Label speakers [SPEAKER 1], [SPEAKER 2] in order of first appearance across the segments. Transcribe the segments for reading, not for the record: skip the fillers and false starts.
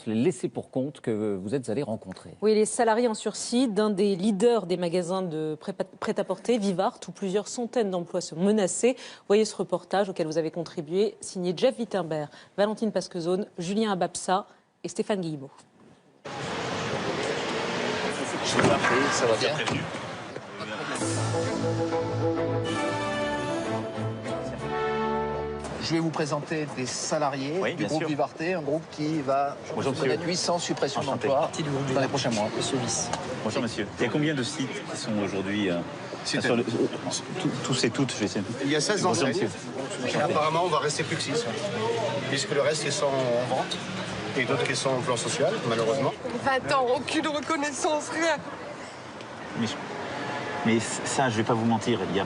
[SPEAKER 1] les laissés pour compte que vous êtes allés rencontrer.
[SPEAKER 2] Oui, les salariés en sursis d'un des leaders des magasins de prêt-à-porter, Vivart, où plusieurs centaines d'emplois sont menacés. Voyez ce reportage auquel vous avez contribué, signé Jeff Wittenberg, Valentine Pasquezone, Julien Ababsa et Stéphane Guillemot.
[SPEAKER 3] Je vous en prie, ça va bien. Je vais vous présenter des salariés du groupe Vivarté, un groupe qui va connaître 800 suppressions d'emplois dans les prochains mois.
[SPEAKER 4] Monsieur Vice.
[SPEAKER 5] Bonjour monsieur. Il y a combien de sites qui sont aujourd'hui tous et toutes, je vais essayer.
[SPEAKER 3] Il y a 16
[SPEAKER 5] Bonjour monsieur.
[SPEAKER 3] Et apparemment, on va rester plus que 6. Puisque le reste, ils sont en vente. Et d'autres qui sont en plan social, malheureusement.
[SPEAKER 6] 20 ans, aucune reconnaissance, rien.
[SPEAKER 5] Mais ça, je ne vais pas vous mentir, il n'y a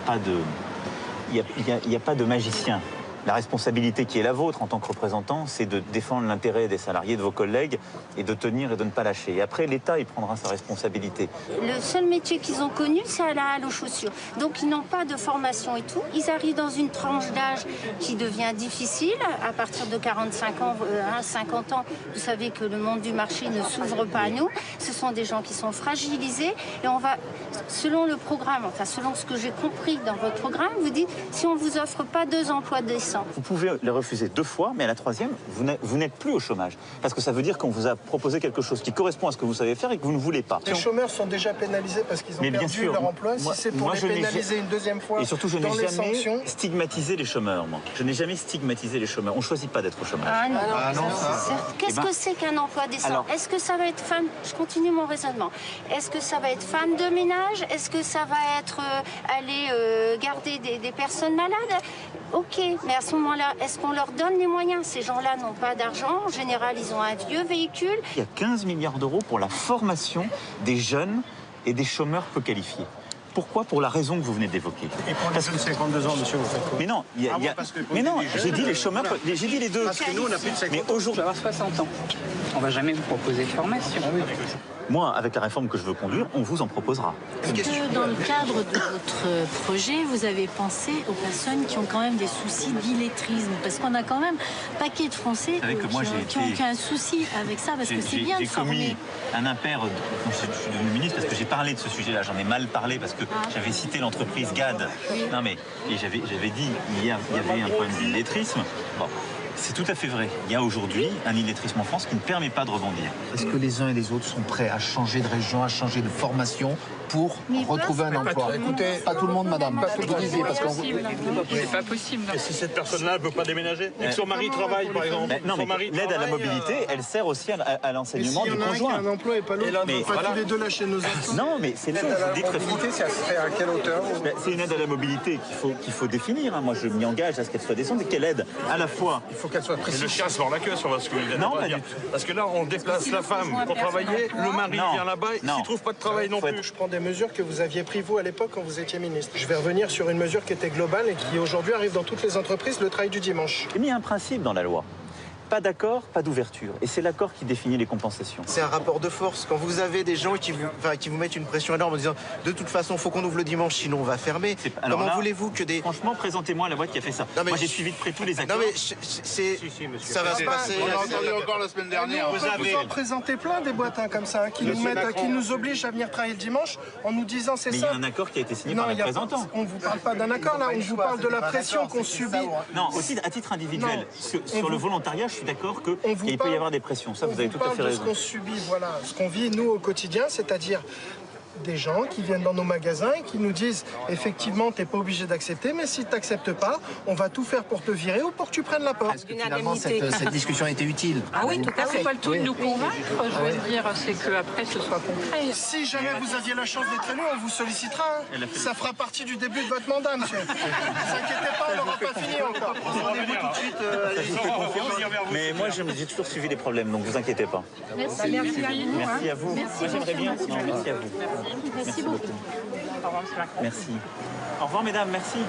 [SPEAKER 5] pas de magicien. La responsabilité qui est la vôtre en tant que représentant, c'est de défendre l'intérêt des salariés, de vos collègues, et de tenir et de ne pas lâcher. Et après, l'État, il prendra sa responsabilité.
[SPEAKER 7] Le seul métier qu'ils ont connu, c'est la halle aux chaussures. Donc, ils n'ont pas de formation et tout. Ils arrivent dans une tranche d'âge qui devient difficile. À partir de 45 ans, 50 ans, vous savez que le monde du marché ne s'ouvre pas à nous. Ce sont des gens qui sont fragilisés. Et on va, selon le programme, enfin, selon ce que j'ai compris dans votre programme, vous dites, si on ne vous offre pas 2 emplois décents,
[SPEAKER 5] vous pouvez les refuser 2 fois, mais à la 3e, vous n'êtes plus au chômage. Parce que ça veut dire qu'on vous a proposé quelque chose qui correspond à ce que vous savez faire et que vous ne voulez pas.
[SPEAKER 8] Les chômeurs sont déjà pénalisés parce qu'ils ont perdu leur emploi. Si c'est pour les pénaliser une 2e fois,
[SPEAKER 5] et surtout, je n'ai jamais stigmatisé les chômeurs, moi. Je n'ai jamais stigmatisé les chômeurs. On ne choisit pas d'être au chômage.
[SPEAKER 7] Ah non, qu'est-ce que c'est qu'un emploi décent? Est-ce que ça va être femme? Je continue mon raisonnement. Est-ce que ça va être femme de ménage? Est-ce que ça va être aller garder des personnes malades? Ok, mais à ce moment-là, est-ce qu'on leur donne les moyens? Ces gens-là n'ont pas d'argent. En général, ils ont un vieux véhicule.
[SPEAKER 5] Il y a 15 milliards d'euros pour la formation des jeunes et des chômeurs peu qualifiés. Pourquoi? Pour la raison que vous venez d'évoquer.
[SPEAKER 8] Et pour les jeunes de 52 ans, monsieur, vous faites quoi?
[SPEAKER 5] Mais non, mais non, j'ai dit les chômeurs, j'ai dit les deux.
[SPEAKER 3] Parce que nous, on a plus de 50 ans.
[SPEAKER 4] Mais aujourd'hui, avoir 60 ans, on va jamais vous proposer de formation.
[SPEAKER 5] Moi, avec la réforme que je veux conduire, on vous en proposera.
[SPEAKER 9] Est-ce que dans le cadre de votre projet, vous avez pensé aux personnes qui ont quand même des soucis d'illettrisme? Parce qu'on a quand même un paquet de Français qui ont un souci avec ça, parce que c'est bien de former.
[SPEAKER 5] J'ai commis un impair, je suis devenu ministre parce que j'ai parlé de ce sujet-là, j'en ai mal parlé parce que j'avais cité l'entreprise GAD. Non mais, et j'avais dit il y avait un problème d'illettrisme. Bon. C'est tout à fait vrai. Il y a aujourd'hui un illettrisme en France qui ne permet pas de rebondir.
[SPEAKER 3] Est-ce que les uns et les autres sont prêts à changer de région, à changer de formation pour retrouver un emploi? Écoutez, pas tout le monde, madame. Pas tout le monde, parce qu'on...
[SPEAKER 4] C'est pas possible.
[SPEAKER 10] Et si cette personne-là ne peut pas déménager? Et que son mari travaille, par exemple?
[SPEAKER 5] Non, mais l'aide à la mobilité, elle sert aussi à l'enseignement du conjoint.
[SPEAKER 8] Et s'il y en a un qui a un emploi et pas l'autre, on ne peut pas tous les deux lâcher nos enfants.
[SPEAKER 5] Non, mais c'est l'aide à la
[SPEAKER 8] mobilité, ça se fait à quelle hauteur?
[SPEAKER 5] C'est une aide à la mobilité qu'il faut définir. Moi, je m'y engage à ce qu'elle soit décente. Et quelle aide? À la fois...
[SPEAKER 8] Il faut qu'elle soit précise.
[SPEAKER 10] Le chien se mord la queue sur ce que vous allez pas dire. Parce que là, on déplace la femme pour travailler, le mari vient là-bas, et s'il ne trouve pas de travail non plus.
[SPEAKER 8] Je prends des mesures que vous aviez prises, vous, à l'époque, quand vous étiez ministre. Je vais revenir sur une mesure qui était globale et qui, aujourd'hui, arrive dans toutes les entreprises, le travail du dimanche.
[SPEAKER 5] Il y a un principe dans la loi. Pas d'accord, pas d'ouverture. Et c'est l'accord qui définit les compensations.
[SPEAKER 3] C'est un rapport de force. Quand vous avez des gens qui vous mettent une pression énorme en disant de toute façon, il faut qu'on ouvre le dimanche, sinon on va fermer. Comment voulez-vous que des...
[SPEAKER 5] Franchement, présentez-moi la boîte qui a fait ça. Moi, j'ai suivi de près tous les accords.
[SPEAKER 3] Non, mais ça va se passer.
[SPEAKER 10] On l'a entendu encore la semaine dernière.
[SPEAKER 8] Vous en présentez plein des boîtes comme ça, qui nous obligent à venir travailler le dimanche en nous disant c'est ça.
[SPEAKER 5] Mais il y a un accord qui a été signé par les représentants.
[SPEAKER 8] On ne vous parle pas d'un accord, là. On vous parle de la pression qu'on subit.
[SPEAKER 5] Non, aussi à titre individuel. Sur le volontariat, je suis d'accord que... il peut y avoir des pressions, ça vous avez tout à fait raison.
[SPEAKER 8] Ce qu'on subit, voilà, ce qu'on vit nous au quotidien, c'est-à-dire des gens qui viennent dans nos magasins et qui nous disent effectivement t'es pas obligé d'accepter, mais si tu n'acceptes pas, on va tout faire pour te virer ou pour que tu prennes la porte.
[SPEAKER 3] Est-ce que finalement cette discussion a été utile?
[SPEAKER 6] Ah oui, tout à fait. C'est pas le tout de nous convaincre, je veux dire, c'est qu'après ce soit concret.
[SPEAKER 8] Si jamais vous aviez la chance d'être élu, on vous sollicitera. Ça fera partie du début de votre mandat, monsieur. Ne vous inquiétez pas, on n'aura pas fini encore.
[SPEAKER 3] Rendez-vous tout de suite.
[SPEAKER 5] Mais moi, j'ai toujours suivi les problèmes, donc vous inquiétez pas.
[SPEAKER 9] Merci.
[SPEAKER 5] Merci à vous. Moi, j'aimerais bien. Non, merci à vous.
[SPEAKER 9] Merci beaucoup.
[SPEAKER 5] Merci. Au revoir, mesdames. Merci.